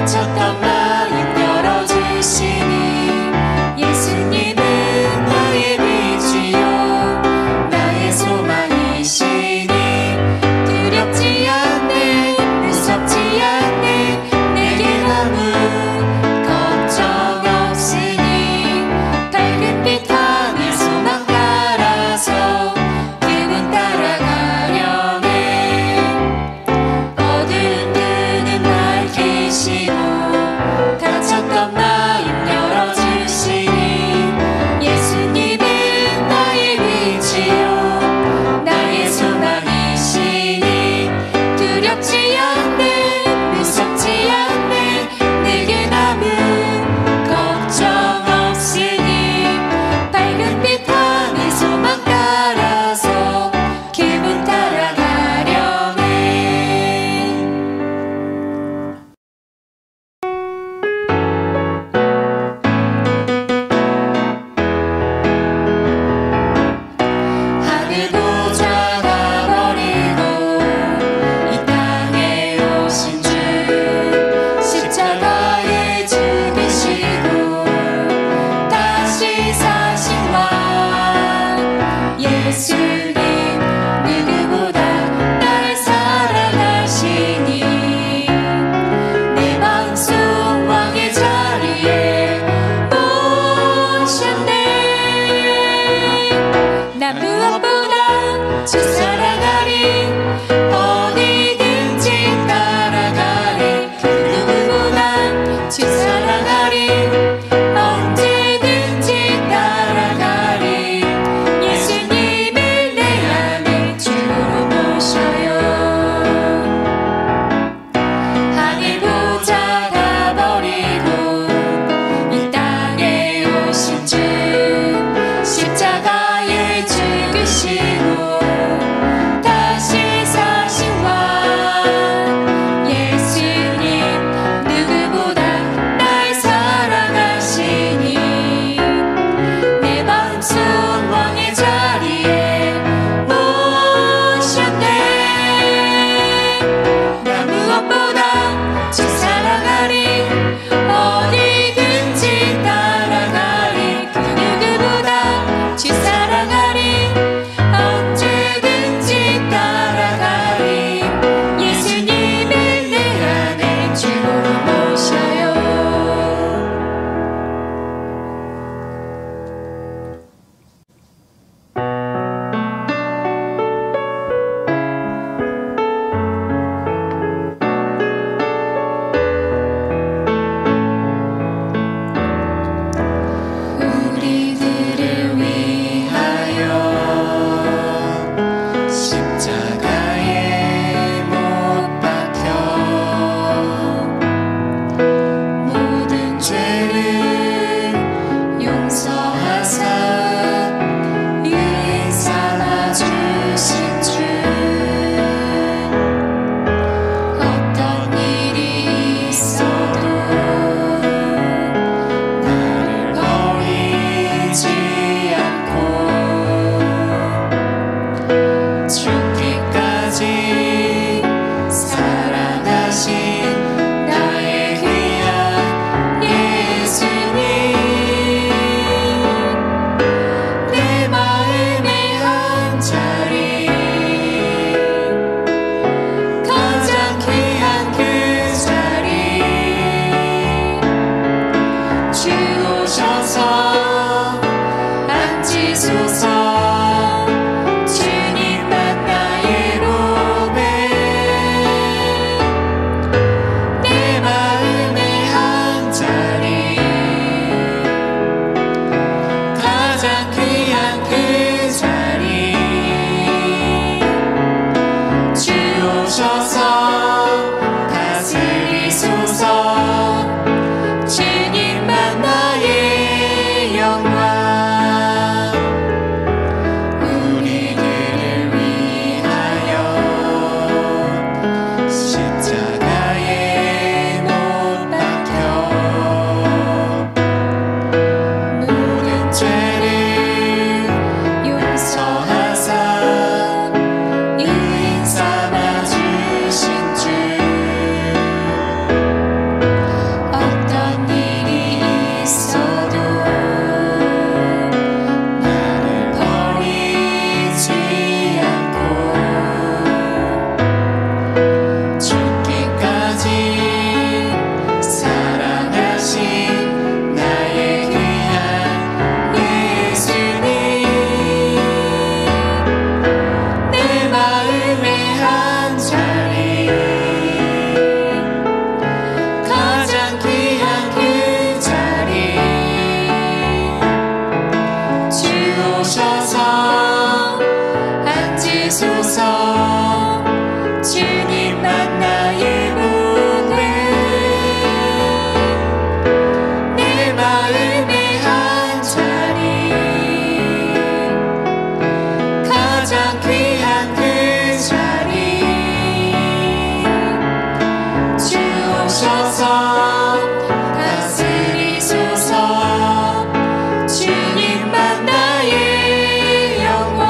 닫혔던 마음 열어주시니 예수님은 나의 빛이요 나의 소망이시니 두렵지 않네 무섭지 않네 내게 아무 걱정 없으니 밝은 빛 하늘 소망 따라서 그분 따라가려네 어두운 눈은 밝히시고 오셔서 다스리소서. 주님만 나의 영광.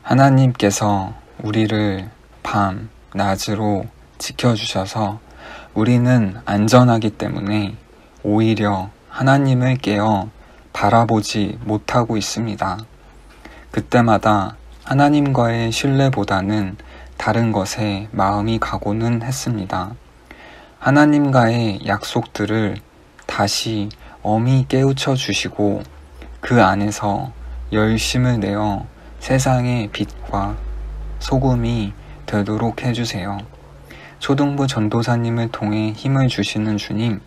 하나님께서 우리를 밤, 낮으로 지켜주셔서 우리는 안전하기 때문에 오히려 하나님을 깨어 바라보지 못하고 있습니다. 그때마다 하나님과의 신뢰보다는 다른 것에 마음이 가고는 했습니다. 하나님과의 약속들을 다시 엄히 깨우쳐 주시고 그 안에서 열심을 내어 세상의 빛과 소금이 되도록 해주세요. 초등부 전도사님을 통해 힘을 주시는 주님,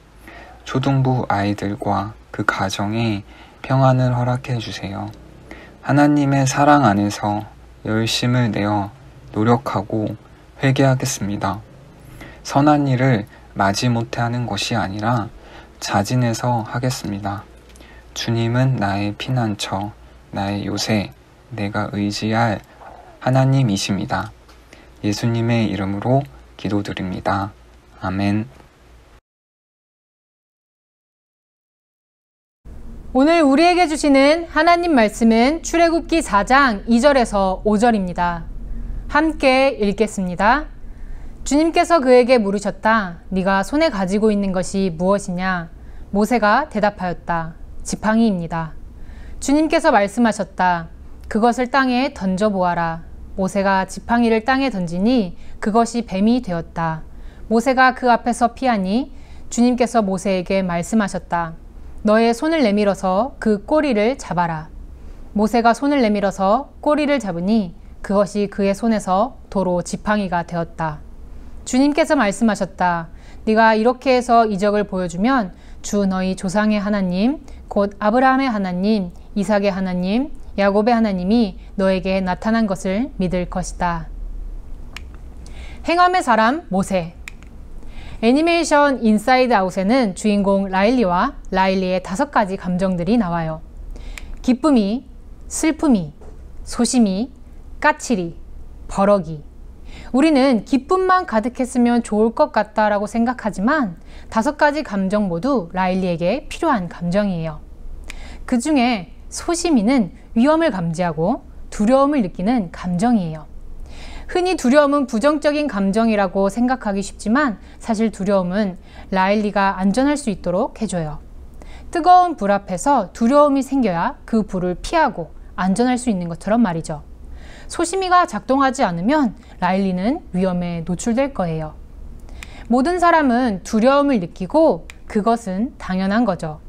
초등부 아이들과 그 가정에 평안을 허락해 주세요. 하나님의 사랑 안에서 열심을 내어 노력하고 회개하겠습니다. 선한 일을 마지못해 하는 것이 아니라 자진해서 하겠습니다. 주님은 나의 피난처, 나의 요새, 내가 의지할 하나님이십니다. 예수님의 이름으로 기도드립니다. 아멘. 오늘 우리에게 주시는 하나님 말씀은 출애굽기 4장 2절에서 5절입니다. 함께 읽겠습니다. 주님께서 그에게 물으셨다. 네가 손에 가지고 있는 것이 무엇이냐? 모세가 대답하였다. 지팡이입니다. 주님께서 말씀하셨다. 그것을 땅에 던져보아라. 모세가 지팡이를 땅에 던지니 그것이 뱀이 되었다. 모세가 그 앞에서 피하니 주님께서 모세에게 말씀하셨다. 너의 손을 내밀어서 그 꼬리를 잡아라. 모세가 손을 내밀어서 꼬리를 잡으니 그것이 그의 손에서 도로 지팡이가 되었다. 주님께서 말씀하셨다. 네가 이렇게 해서 이적을 보여주면 주 너희 조상의 하나님, 곧 아브라함의 하나님, 이삭의 하나님, 야곱의 하나님이 너에게 나타난 것을 믿을 것이다. 행함의 사람 모세. 애니메이션 인사이드 아웃에는 주인공 라일리와 라일리의 5가지 감정들이 나와요. 기쁨이, 슬픔이, 소심이, 까칠이, 버럭이. 우리는 기쁨만 가득했으면 좋을 것 같다라고 생각하지만 5가지 감정 모두 라일리에게 필요한 감정이에요. 그 중에 소심이는 위험을 감지하고 두려움을 느끼는 감정이에요. 흔히 두려움은 부정적인 감정이라고 생각하기 쉽지만 사실 두려움은 라일리가 안전할 수 있도록 해줘요. 뜨거운 불 앞에서 두려움이 생겨야 그 불을 피하고 안전할 수 있는 것처럼 말이죠. 소심이가 작동하지 않으면 라일리는 위험에 노출될 거예요. 모든 사람은 두려움을 느끼고 그것은 당연한 거죠.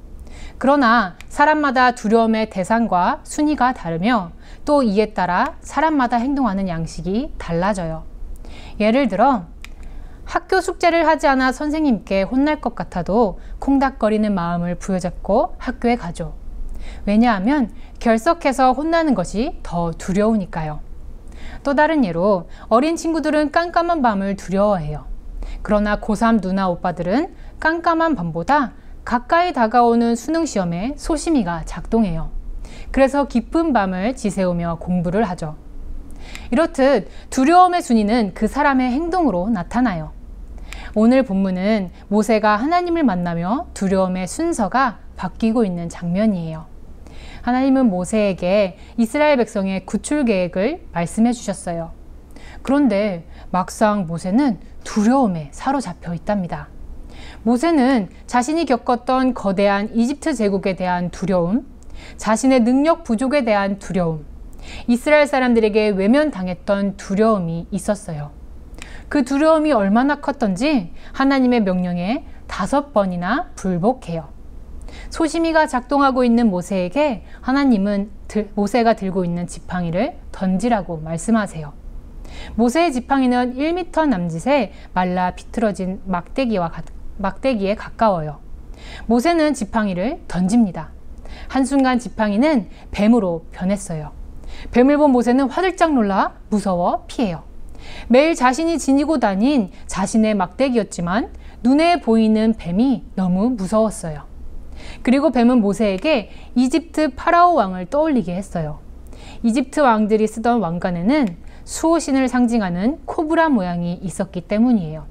그러나 사람마다 두려움의 대상과 순위가 다르며 또 이에 따라 사람마다 행동하는 양식이 달라져요. 예를 들어 학교 숙제를 하지 않아 선생님께 혼날 것 같아도 콩닥거리는 마음을 부여잡고 학교에 가죠. 왜냐하면 결석해서 혼나는 것이 더 두려우니까요. 또 다른 예로 어린 친구들은 깜깜한 밤을 두려워해요. 그러나 고3 누나 오빠들은 깜깜한 밤보다 가까이 다가오는 수능시험에 소심이가 작동해요. 그래서 깊은 밤을 지새우며 공부를 하죠. 이렇듯 두려움의 순위는 그 사람의 행동으로 나타나요. 오늘 본문은 모세가 하나님을 만나며 두려움의 순서가 바뀌고 있는 장면이에요. 하나님은 모세에게 이스라엘 백성의 구출 계획을 말씀해 주셨어요. 그런데 막상 모세는 두려움에 사로잡혀 있답니다. 모세는 자신이 겪었던 거대한 이집트 제국에 대한 두려움, 자신의 능력 부족에 대한 두려움, 이스라엘 사람들에게 외면당했던 두려움이 있었어요. 그 두려움이 얼마나 컸던지 하나님의 명령에 5번이나 불복해요. 소심이가 작동하고 있는 모세에게 하나님은 모세가 들고 있는 지팡이를 던지라고 말씀하세요. 모세의 지팡이는 1m 남짓의 말라 비틀어진 막대기에 가까워요. 모세는 지팡이를 던집니다. 한순간 지팡이는 뱀으로 변했어요. 뱀을 본 모세는 화들짝 놀라 무서워 피해요. 매일 자신이 지니고 다닌 자신의 막대기였지만 눈에 보이는 뱀이 너무 무서웠어요. 그리고 뱀은 모세에게 이집트 파라오 왕을 떠올리게 했어요. 이집트 왕들이 쓰던 왕관에는 수호신을 상징하는 코브라 모양이 있었기 때문이에요.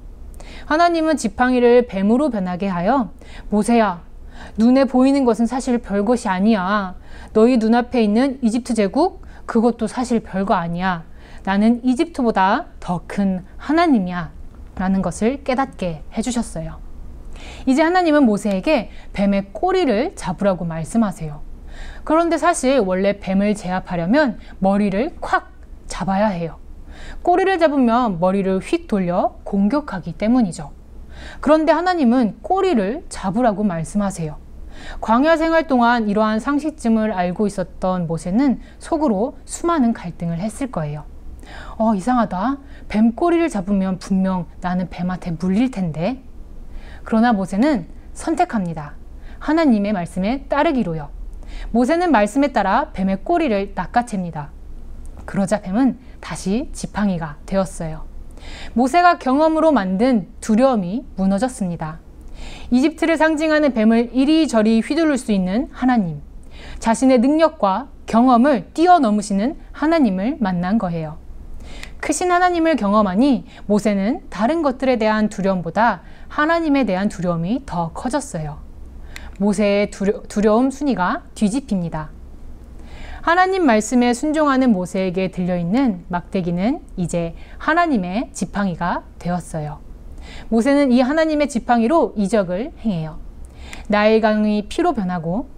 하나님은 지팡이를 뱀으로 변하게 하여 모세야, 눈에 보이는 것은 사실 별것이 아니야. 너희 눈앞에 있는 이집트 제국, 그것도 사실 별거 아니야. 나는 이집트보다 더 큰 하나님이야. 라는 것을 깨닫게 해주셨어요. 이제 하나님은 모세에게 뱀의 꼬리를 잡으라고 말씀하세요. 그런데 사실 원래 뱀을 제압하려면 머리를 콱 잡아야 해요. 꼬리를 잡으면 머리를 휙 돌려 공격하기 때문이죠. 그런데 하나님은 꼬리를 잡으라고 말씀하세요. 광야 생활 동안 이러한 상식쯤을 알고 있었던 모세는 속으로 수많은 갈등을 했을 거예요. 이상하다. 뱀 꼬리를 잡으면 분명 나는 뱀한테 물릴 텐데. 그러나 모세는 선택합니다. 하나님의 말씀에 따르기로요. 모세는 말씀에 따라 뱀의 꼬리를 낚아챕니다. 그러자 뱀은 다시 지팡이가 되었어요. 모세가 경험으로 만든 두려움이 무너졌습니다. 이집트를 상징하는 뱀을 이리저리 휘두를 수 있는 하나님, 자신의 능력과 경험을 뛰어넘으시는 하나님을 만난 거예요. 크신 하나님을 경험하니 모세는 다른 것들에 대한 두려움보다 하나님에 대한 두려움이 더 커졌어요. 모세의 두려움 순위가 뒤집힙니다. 하나님 말씀에 순종하는 모세에게 들려있는 막대기는 이제 하나님의 지팡이가 되었어요. 모세는 이 하나님의 지팡이로 이적을 행해요. 나일강이 피로 변하고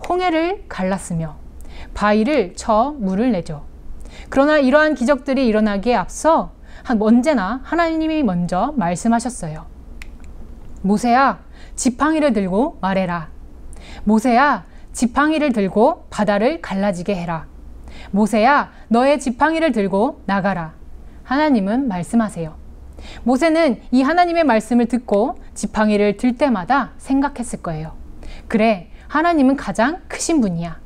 홍해를 갈랐으며 바위를 쳐 물을 내죠. 그러나 이러한 기적들이 일어나기에 앞서 언제나 하나님이 먼저 말씀하셨어요. 모세야, 지팡이를 들고 말해라. 모세야, 지팡이를 들고 바다를 갈라지게 해라. 모세야, 너의 지팡이를 들고 나가라. 하나님은 말씀하세요. 모세는 이 하나님의 말씀을 듣고 지팡이를 들 때마다 생각했을 거예요. 그래, 하나님은 가장 크신 분이야.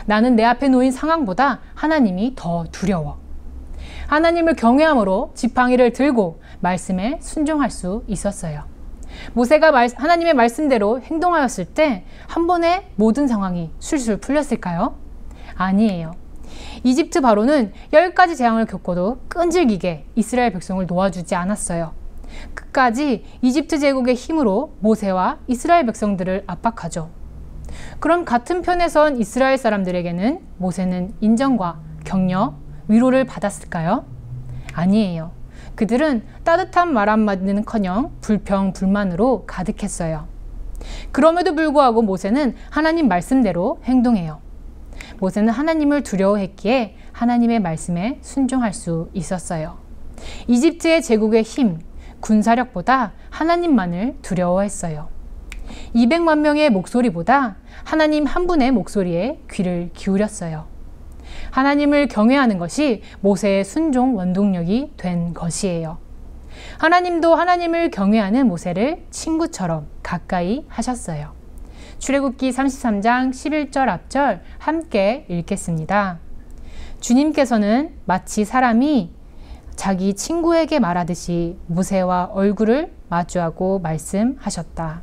나는 내 앞에 놓인 상황보다 하나님이 더 두려워. 하나님을 경외함으로 지팡이를 들고 말씀에 순종할 수 있었어요. 모세가 하나님의 말씀대로 행동하였을 때 한 번에 모든 상황이 술술 풀렸을까요? 아니에요. 이집트 바로는 10가지 재앙을 겪고도 끈질기게 이스라엘 백성을 놓아주지 않았어요. 끝까지 이집트 제국의 힘으로 모세와 이스라엘 백성들을 압박하죠. 그럼 같은 편에 선 이스라엘 사람들에게는 모세는 인정과 격려, 위로를 받았을까요? 아니에요. 그들은 따뜻한 말 한마디는커녕 불평, 불만으로 가득했어요. 그럼에도 불구하고 모세는 하나님 말씀대로 행동해요. 모세는 하나님을 두려워했기에 하나님의 말씀에 순종할 수 있었어요. 이집트의 제국의 힘, 군사력보다 하나님만을 두려워했어요. 200만 명의 목소리보다 하나님 한 분의 목소리에 귀를 기울였어요. 하나님을 경외하는 것이 모세의 순종 원동력이 된 것이에요. 하나님도 하나님을 경외하는 모세를 친구처럼 가까이 하셨어요. 출애굽기 33장 11절 앞절 함께 읽겠습니다. 주님께서는 마치 사람이 자기 친구에게 말하듯이 모세와 얼굴을 마주하고 말씀하셨다.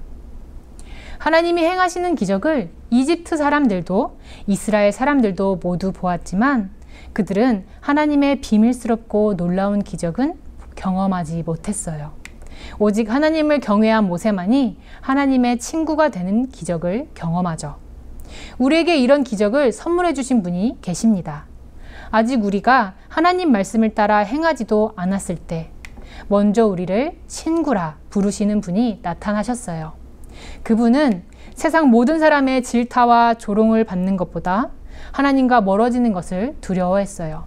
하나님이 행하시는 기적을 이집트 사람들도 이스라엘 사람들도 모두 보았지만 그들은 하나님의 비밀스럽고 놀라운 기적은 경험하지 못했어요. 오직 하나님을 경외한 모세만이 하나님의 친구가 되는 기적을 경험하죠. 우리에게 이런 기적을 선물해 주신 분이 계십니다. 아직 우리가 하나님 말씀을 따라 행하지도 않았을 때 먼저 우리를 친구라 부르시는 분이 나타나셨어요. 그분은 세상 모든 사람의 질타와 조롱을 받는 것보다 하나님과 멀어지는 것을 두려워했어요.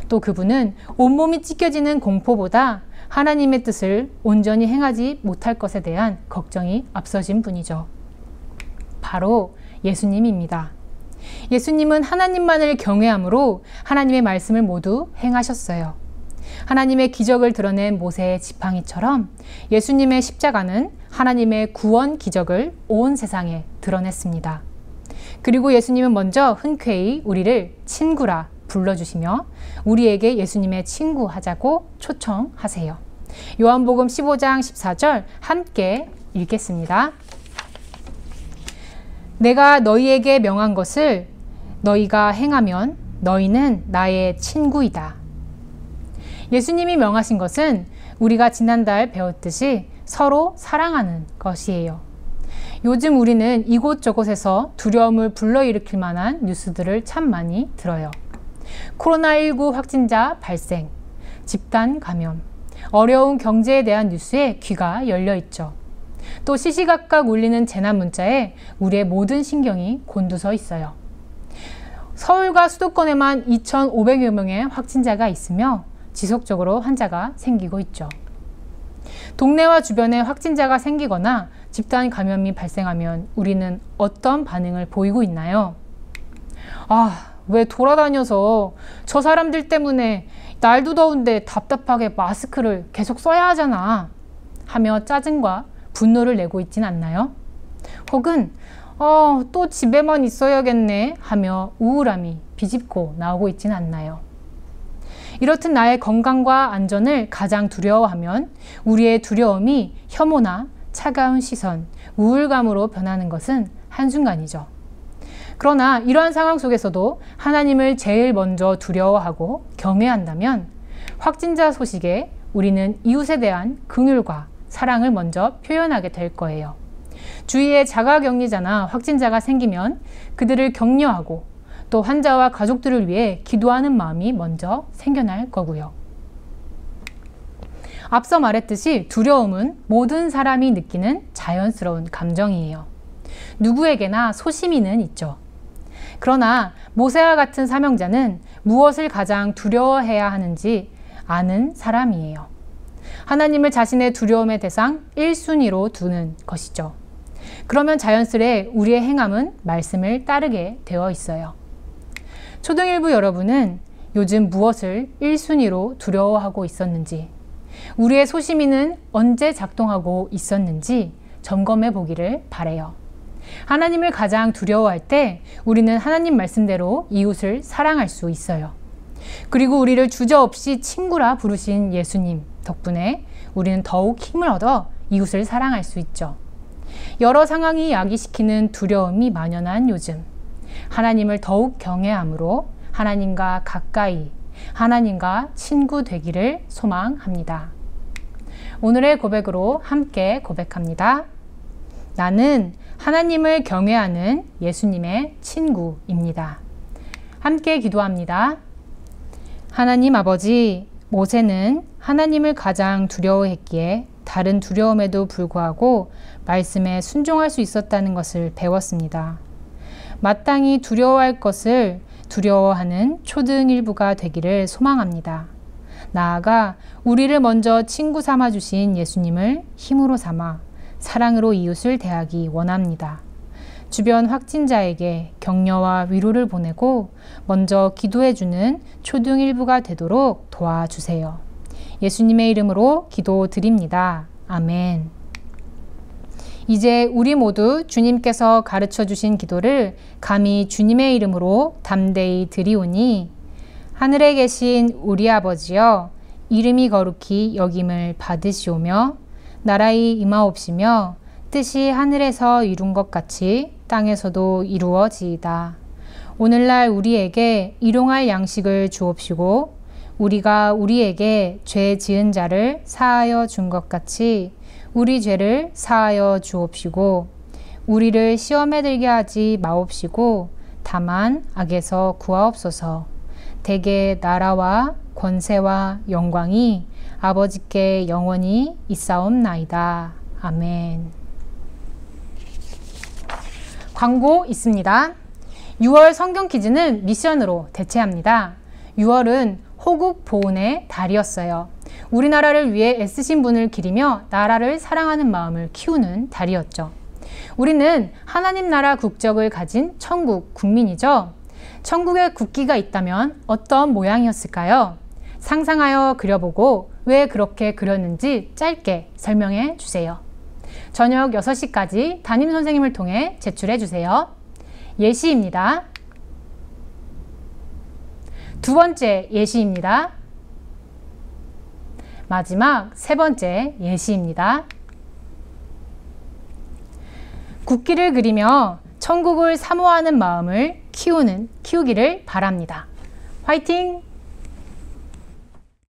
또 그분은 온몸이 찢겨지는 공포보다 하나님의 뜻을 온전히 행하지 못할 것에 대한 걱정이 앞서신 분이죠. 바로 예수님입니다. 예수님은 하나님만을 경외함으로 하나님의 말씀을 모두 행하셨어요. 하나님의 기적을 드러낸 모세의 지팡이처럼 예수님의 십자가는 하나님의 구원 기적을 온 세상에 드러냈습니다. 그리고 예수님은 먼저 흔쾌히 우리를 친구라 불러주시며 우리에게 예수님의 친구 하자고 초청하세요. 요한복음 15장 14절 함께 읽겠습니다. 내가 너희에게 명한 것을 너희가 행하면 너희는 나의 친구이다. 예수님이 명하신 것은 우리가 지난달 배웠듯이 서로 사랑하는 것이에요. 요즘 우리는 이곳저곳에서 두려움을 불러일으킬 만한 뉴스들을 참 많이 들어요. 코로나19 확진자 발생, 집단 감염, 어려운 경제에 대한 뉴스에 귀가 열려 있죠. 또 시시각각 울리는 재난 문자에 우리의 모든 신경이 곤두서 있어요. 서울과 수도권에만 2,500여 명의 확진자가 있으며 지속적으로 환자가 생기고 있죠. 동네와 주변에 확진자가 생기거나 집단 감염이 발생하면 우리는 어떤 반응을 보이고 있나요? 아, 왜 돌아다녀서 저 사람들 때문에 날도 더운데 답답하게 마스크를 계속 써야 하잖아 하며 짜증과 분노를 내고 있진 않나요? 혹은 또 집에만 있어야겠네 하며 우울함이 비집고 나오고 있진 않나요? 이렇듯 나의 건강과 안전을 가장 두려워하면 우리의 두려움이 혐오나 차가운 시선, 우울감으로 변하는 것은 한순간이죠. 그러나 이러한 상황 속에서도 하나님을 제일 먼저 두려워하고 경외한다면 확진자 소식에 우리는 이웃에 대한 긍휼과 사랑을 먼저 표현하게 될 거예요. 주위에 자가격리자나 확진자가 생기면 그들을 격려하고 또 환자와 가족들을 위해 기도하는 마음이 먼저 생겨날 거고요. 앞서 말했듯이 두려움은 모든 사람이 느끼는 자연스러운 감정이에요. 누구에게나 소심이는 있죠. 그러나 모세와 같은 사명자는 무엇을 가장 두려워해야 하는지 아는 사람이에요. 하나님을 자신의 두려움의 대상 1순위로 두는 것이죠. 그러면 자연스레 우리의 행함은 말씀을 따르게 되어 있어요. 초등일부 여러분은 요즘 무엇을 1순위로 두려워하고 있었는지, 우리의 소심이는 언제 작동하고 있었는지 점검해 보기를 바래요. 하나님을 가장 두려워할 때 우리는 하나님 말씀대로 이웃을 사랑할 수 있어요. 그리고 우리를 주저없이 친구라 부르신 예수님 덕분에 우리는 더욱 힘을 얻어 이웃을 사랑할 수 있죠. 여러 상황이 야기시키는 두려움이 만연한 요즘, 하나님을 더욱 경외함으로 하나님과 가까이, 하나님과 친구 되기를 소망합니다. 오늘의 고백으로 함께 고백합니다. 나는 하나님을 경외하는 예수님의 친구입니다. 함께 기도합니다. 하나님 아버지, 모세는 하나님을 가장 두려워했기에 다른 두려움에도 불구하고 말씀에 순종할 수 있었다는 것을 배웠습니다. 마땅히 두려워할 것을 두려워하는 초등일부가 되기를 소망합니다. 나아가 우리를 먼저 친구 삼아 주신 예수님을 힘으로 삼아 사랑으로 이웃을 대하기 원합니다. 주변 확진자에게 격려와 위로를 보내고 먼저 기도해주는 초등일부가 되도록 도와주세요. 예수님의 이름으로 기도드립니다. 아멘. 이제 우리 모두 주님께서 가르쳐 주신 기도를 감히 주님의 이름으로 담대히 드리오니, 하늘에 계신 우리 아버지여, 이름이 거룩히 여김을 받으시오며 나라의 임하옵시며 뜻이 하늘에서 이룬 것 같이 땅에서도 이루어지이다. 오늘날 우리에게 일용할 양식을 주옵시고 우리가 우리에게 죄 지은 자를 사하여 준 것 같이 우리 죄를 사하여 주옵시고 우리를 시험에 들게 하지 마옵시고 다만 악에서 구하옵소서. 대개 나라와 권세와 영광이 아버지께 영원히 있사옵나이다. 아멘. 광고 있습니다. 6월 성경 퀴즈는 미션으로 대체합니다. 6월은 호국 보훈의 달이었어요. 우리나라를 위해 애쓰신 분을 기리며 나라를 사랑하는 마음을 키우는 달이었죠. 우리는 하나님 나라 국적을 가진 천국 국민이죠. 천국에 국기가 있다면 어떤 모양이었을까요? 상상하여 그려보고 왜 그렇게 그렸는지 짧게 설명해 주세요. 저녁 6시까지 담임 선생님을 통해 제출해 주세요. 예시입니다. 두 번째 예시입니다. 마지막 세 번째 예시입니다. 국기를 그리며 천국을 사모하는 마음을 키우기를 바랍니다. 화이팅!